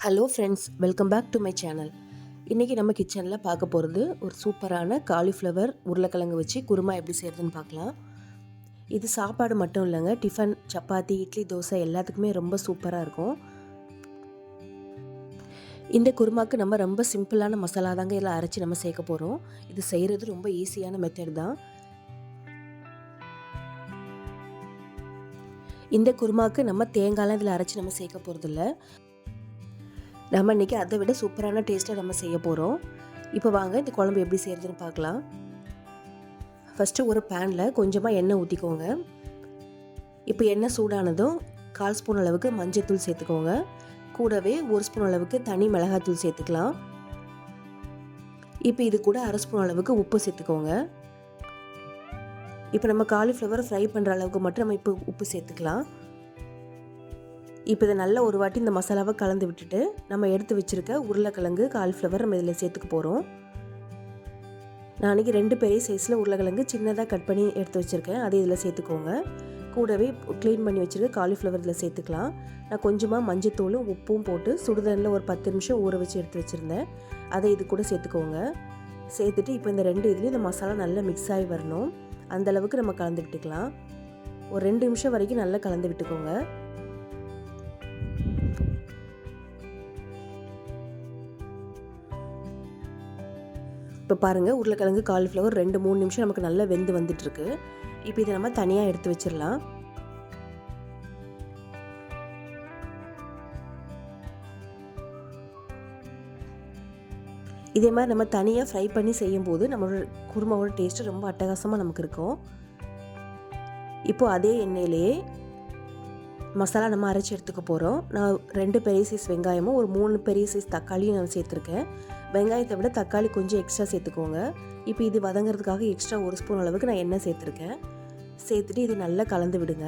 Hello friends, welcome back to my channel. இன்றைக்கி நம்ம கிச்சனில் பார்க்க போகிறது ஒரு சூப்பரான காலிஃப்ளவர் உருளைக்கிழங்கு வச்சு குருமா எப்படி செய்கிறதுன்னு பார்க்கலாம். இது சாப்பாடு மட்டும் இல்லைங்க, டிஃபன், சப்பாத்தி, இட்லி, தோசை எல்லாத்துக்குமே ரொம்ப சூப்பராக இருக்கும். இந்த குருமாவுக்கு நம்ம ரொம்ப சிம்பிளான மசாலா தாங்க எல்லாம் அரைச்சி நம்ம சேர்க்க போகிறோம். இது செய்கிறது ரொம்ப ஈஸியான மெத்தட் தான். இந்த குருமாவுக்கு நம்ம தேங்காய்லாம் இதில் அரைச்சி நம்ம சேர்க்க போகிறதில்ல. நம்ம இன்றைக்கி அதை விட சூப்பரான டேஸ்ட்டை நம்ம செய்ய போகிறோம். இப்போ வாங்க இந்த குழம்பு எப்படி செய்கிறதுன்னு பார்க்கலாம். ஃபஸ்ட்டு ஒரு பேனில் கொஞ்சமாக எண்ணெய் ஊற்றிக்கோங்க. இப்போ எண்ணெய் சூடானதும் 1/4 ஸ்பூன் அளவுக்கு மஞ்சள்தூள் சேர்த்துக்கோங்க. கூடவே 1 ஸ்பூன் அளவுக்கு தனி மிளகாத்தூள் சேர்த்துக்கலாம். இப்போ இது கூட 1/2 ஸ்பூன் அளவுக்கு உப்பு சேர்த்துக்கோங்க. இப்போ நம்ம காலிஃப்ளவர் ஃப்ரை பண்ணுற அளவுக்கு மட்டும் நம்ம இப்போ உப்பு சேர்த்துக்கலாம். இப்போ இதை நல்லா ஒரு வாட்டி இந்த மசாலாவை கலந்து விட்டுட்டு நம்ம எடுத்து வச்சுருக்க உருளைக்கிழங்கு, காலிஃப்ளவர் நம்ம இதில் சேர்த்துக்க போகிறோம். நான் அன்றைக்கி 2 பெரிய சைஸில் உருளைக்கிழங்கு சின்னதாக கட் பண்ணி எடுத்து வச்சுருக்கேன், அதை இதில் சேர்த்துக்கோங்க. கூடவே க்ளீன் பண்ணி வச்சுருக்க காலிஃப்ளவர் இதில் சேர்த்துக்கலாம். நான் கொஞ்சமாக மஞ்சத்தூளும் உப்பும் போட்டு சுடுதண்ணில் ஒரு 10 நிமிஷம் ஊற வச்சு எடுத்து வச்சுருந்தேன், அதை இது கூட சேர்த்துக்கோங்க. சேர்த்துட்டு இப்போ இந்த 2 இதுலேயும் இந்த மசாலா நல்லா மிக்ஸ் ஆகி வரணும், அந்தளவுக்கு நம்ம கலந்து விட்டுக்கலாம். ஒரு 2 நிமிஷம் வரைக்கும் நல்லா கலந்து விட்டுக்கோங்க. இப்போ பாருங்கள், உருளைக்கிழங்கு, காலிஃப்ளவர் 2-3 நிமிஷம் நமக்கு நல்லா வெந்து வந்துட்டுருக்கு. இப்போ இதை நம்ம தனியாக எடுத்து வச்சிடலாம். இதே மாதிரி நம்ம தனியாக ஃப்ரை பண்ணி செய்யும்போது நம்மளோட குருமாவோட டேஸ்ட்டு ரொம்ப அட்டகாசமாக நமக்கு இருக்கும். இப்போது அதே எண்ணெயிலேயே மசாலா நம்ம அரைச்சி எடுத்துக்க போகிறோம். நான் 2 பெரிய சைஸ் வெங்காயமும் ஒரு 3 பெரிய சைஸ் தக்காளியும் நான் சேர்த்துருக்கேன். வெங்காயத்தை விட தக்காளி கொஞ்சம் எக்ஸ்ட்ரா சேர்த்துக்கோங்க. இப்போ இது வதங்கிறதுக்காக எக்ஸ்ட்ரா 1 ஸ்பூன் அளவுக்கு நான் எண்ணெய் சேர்த்துருக்கேன். சேர்த்துட்டு இது நல்லா கலந்து விடுங்க.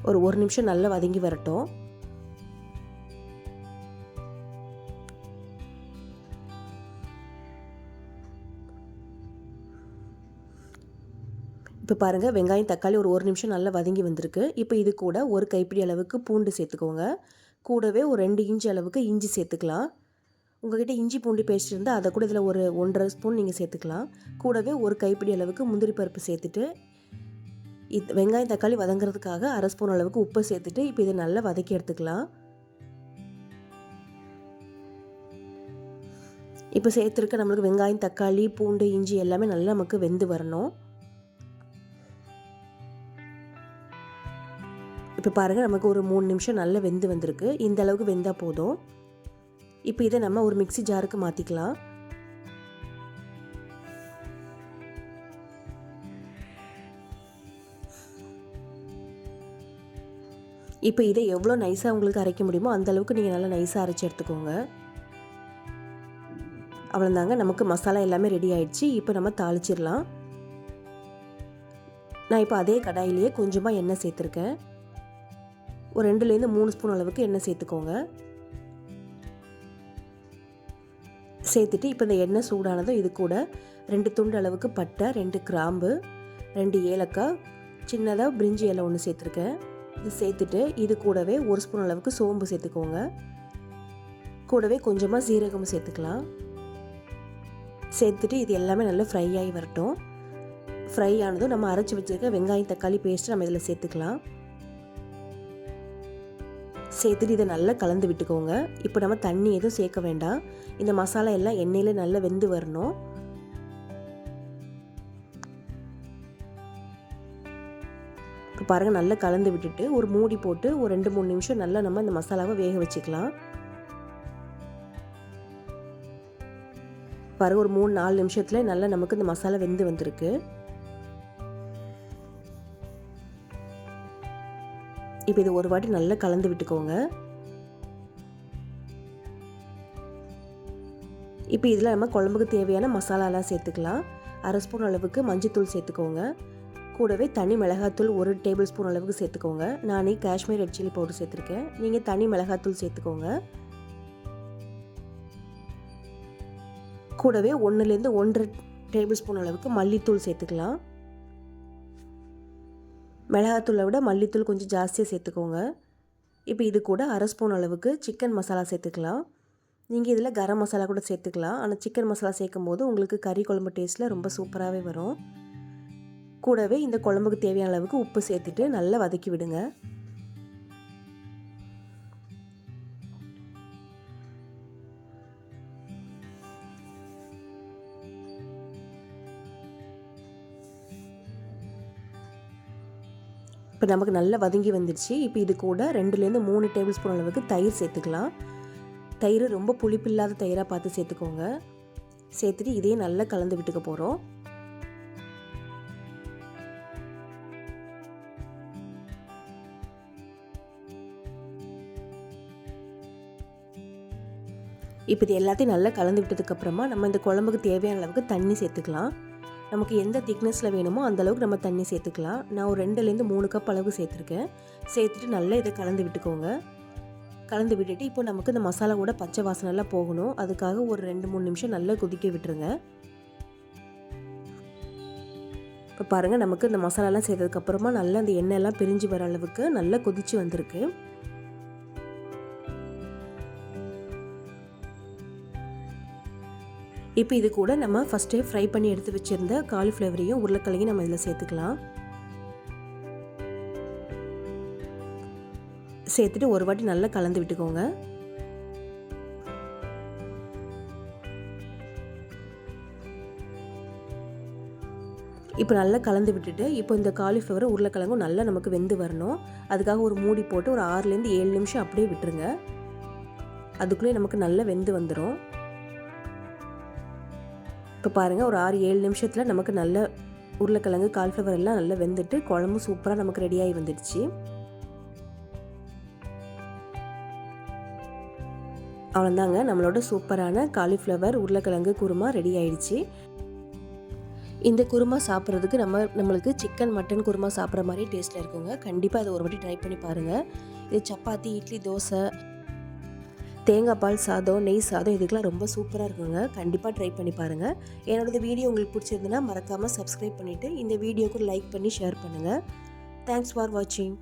ஒரு 1 நிமிஷம் நல்லா வதங்கி வரட்டும். இப்போ பாருங்கள், வெங்காயம், தக்காளி ஒரு 1 நிமிஷம் நல்லா வதங்கி வந்திருக்கு. இப்போ இது கூட ஒரு கைப்பிடி அளவுக்கு பூண்டு சேர்த்துக்கோங்க. கூடவே ஒரு 2 இன்ச்சு அளவுக்கு இஞ்சி சேர்த்துக்கலாம். உங்கள்கிட்ட இஞ்சி பூண்டு பேஸ்ட் இருந்தால் அதை கூட இதில் ஒரு 1.5 ஸ்பூன் நீங்கள் சேர்த்துக்கலாம். கூடவே ஒரு கைப்பிடி அளவுக்கு முந்திரி பருப்பு சேர்த்துட்டு வெங்காயம், தக்காளி வதங்கிறதுக்காக 1/2 ஸ்பூன் அளவுக்கு உப்பு சேர்த்துட்டு இப்போ இதை நல்லா வதக்கி எடுத்துக்கலாம். இப்போ சேர்த்துருக்க நம்மளுக்கு வெங்காயம், தக்காளி, பூண்டு, இஞ்சி எல்லாமே நல்லா நமக்கு வெந்து வரணும். இப்போ பாருங்கள், நமக்கு ஒரு 3 நிமிஷம் நல்லா வெந்து வந்திருக்கு. இந்த அளவுக்கு வெந்தால் போதும். இப்போ இதை நம்ம ஒரு மிக்ஸி ஜாருக்கு மாற்றிக்கலாம். இப்போ இதை எவ்வளோ நைஸாக உங்களுக்கு அரைக்க முடியுமோ அந்தளவுக்கு நீங்கள் நல்லா நைஸாக அரைச்சி எடுத்துக்கோங்க. அவ்வளோதாங்க, நமக்கு மசாலா எல்லாமே ரெடி ஆயிடுச்சு. இப்போ நம்ம தாளிச்சிடலாம். நான் இப்போ அதே கடாயிலேயே கொஞ்சமாக எண்ணெய் சேர்த்துருக்கேன். ஒரு 2-3 ஸ்பூன் அளவுக்கு எண்ணெய் சேர்த்துக்கோங்க. சேர்த்துட்டு இப்போ இந்த எண்ணெய் சூடானதும் இது கூட 2 துண்டு அளவுக்கு பட்டை, 2 கிராம்பு, 2 ஏலக்காய், சின்னதாக பிரிஞ்சி இலை 1 சேர்த்துருக்கேன். இது சேர்த்துட்டு இது கூடவே 1 ஸ்பூன் அளவுக்கு சோம்பு சேர்த்துக்கோங்க. கூடவே கொஞ்சமாக சீரகம் சேர்த்துக்கலாம். சேர்த்துட்டு இது எல்லாமே நல்லா ஃப்ரை ஆகி வரட்டும். ஃப்ரை ஆனதும் நம்ம அரைச்சி வச்சுருக்க வெங்காயம், தக்காளி பேஸ்ட்டு நம்ம இதில் சேர்த்துக்கலாம். சேர்த்துட்டு இதை நல்லா கலந்து விட்டுக்கோங்க. இப்போ நம்ம தண்ணி எதுவும் சேர்க்க வேண்டாம். இந்த மசாலா எல்லாம் எண்ணெயில் நல்லா வெந்து வரணும். இப்போ பாருங்கள், நல்லா கலந்து விட்டுட்டு ஒரு மூடி போட்டு ஒரு 2-3 நிமிஷம் நல்லா நம்ம இந்த மசாலாவை வேக வச்சுக்கலாம். பாருங்கள், ஒரு 3-4 நிமிஷத்தில் நல்லா நமக்கு இந்த மசாலா வெந்து வந்திருக்கு. இப்போ இது ஒரு வாட்டி நல்லா கலந்து விட்டுக்கோங்க. இப்போ இதில் நம்ம குழம்புக்கு தேவையான மசாலாலாம் சேர்த்துக்கலாம். 1/2 ஸ்பூன் அளவுக்கு மஞ்சத்தூள் சேர்த்துக்கோங்க. கூடவே தனி மிளகாத்தூள் 1 டேபிள் ஸ்பூன் அளவுக்கு சேர்த்துக்கோங்க. நானே காஷ்மீர் ரெட் சில்லி பவுடர் சேர்த்துருக்கேன், நீங்கள் தனி மிளகாத்தூள் சேர்த்துக்கோங்க. கூடவே 1-1 1/2 டேபிள் ஸ்பூன் அளவுக்கு மல்லித்தூள் சேர்த்துக்கலாம். மிளகாத்தூளை விட மல்லித்தூள் கொஞ்சம் ஜாஸ்தியாக சேர்த்துக்கோங்க. இப்போ இது கூட அரை ஸ்பூன் அளவுக்கு சிக்கன் மசாலா சேர்த்துக்கலாம். நீங்கள் இதில் கரம் மசாலா கூட சேர்த்துக்கலாம். ஆனால் சிக்கன் மசாலா சேர்க்கும் போது உங்களுக்கு கறி குழம்பு டேஸ்ட்டில் ரொம்ப சூப்பராகவே வரும். கூடவே இந்த குழம்புக்கு தேவையான அளவுக்கு உப்பு சேர்த்துட்டு நல்லா வதக்கி விடுங்க. இப்போ நமக்கு நல்லா வதங்கி வந்துடுச்சு. இப்போ இது கூட 2லேருந்து 3 டேபிள் ஸ்பூன் அளவுக்கு தயிர் சேர்த்துக்கலாம். தயிர் ரொம்ப புளிப்பில்லாத தயிராக பார்த்து சேர்த்துக்கோங்க. சேர்த்துட்டு இதையும் நல்லா கலந்து விட்டுக்க போகிறோம். இப்போ இது எல்லாத்தையும் நல்லா கலந்து விட்டதுக்கப்புறமா நம்ம இந்த குழம்புக்கு தேவையான அளவுக்கு தண்ணி சேர்த்துக்கலாம். நமக்கு எந்த திக்னஸில் வேணுமோ அந்தளவுக்கு நம்ம தண்ணி சேர்த்துக்கலாம். நான் ஒரு 2லேருந்து 3 கப் அளவுக்கு சேர்த்துருக்கேன். சேர்த்துட்டு நல்லா இதை கலந்து விட்டுக்கோங்க. கலந்து விட்டுட்டு இப்போ நமக்கு இந்த மசாலா கூட பச்சை வாசனைலாம் போகணும். அதுக்காக ஒரு 2-3 நிமிஷம் நல்லா கொதிக்க விட்டுருங்க. இப்போ பாருங்கள், நமக்கு இந்த மசாலாலாம் சேர்த்ததுக்கப்புறமா நல்லா அந்த எண்ணெயெல்லாம் பிரிஞ்சு வர அளவுக்கு நல்லா கொதித்து வந்திருக்கு. இப்போ இது கூட நம்ம ஃபஸ்ட்டே ஃப்ரை பண்ணி எடுத்து வச்சுருந்த காலிஃப்ளவரையும் உருளைக்கிழங்கையும் நம்ம இதில் சேர்த்துக்கலாம். சேர்த்துட்டு ஒரு வாட்டி நல்லா கலந்து விட்டுக்கோங்க. இப்போ நல்லா கலந்து விட்டுட்டு இப்போ இந்த காலிஃப்ளவரும் உருளைக்கிழங்கும் நல்லா நமக்கு வெந்து வரணும். அதுக்காக ஒரு மூடி போட்டு ஒரு 6லேருந்து 7 நிமிஷம் அப்படியே விட்டுருங்க. அதுக்குள்ளே நமக்கு நல்லா வெந்து வந்துடும். இப்போ பாருங்கள், ஒரு 6-7 நிமிஷத்தில் நமக்கு நல்ல உருளைக்கிழங்கு காலிஃப்ளவர் எல்லாம் நல்லா வெந்துட்டு குழம்பு சூப்பராக நமக்கு ரெடியாகி வந்துடுச்சு. அவ்வளோதாங்க, நம்மளோட சூப்பரான காலிஃப்ளவர் உருளைக்கிழங்கு குருமா ரெடி ஆயிடுச்சு. இந்த குருமா சாப்பிட்றதுக்கு நம்மளுக்கு சிக்கன் மட்டன் குருமா சாப்பிட்ற மாதிரி டேஸ்ட்டில் இருக்குங்க. கண்டிப்பாக அதை ஒரு வாட்டி ட்ரை பண்ணி பாருங்கள். இது சப்பாத்தி, இட்லி, தோசை, தேங்காய் பால் சாதம், நெய் சாதம் இதுக்கெலாம் ரொம்ப சூப்பராக இருக்குங்க. கண்டிப்பாக ட்ரை பண்ணி பாருங்கள். என்னோடய வீடியோ உங்களுக்கு பிடிச்சிருந்துன்னா மறக்காமல் சப்ஸ்கிரைப் பண்ணிவிட்டு இந்த வீடியோக்கு லைக் பண்ணி ஷேர் பண்ணுங்கள். தேங்க்ஸ் ஃபார் வாட்சிங்.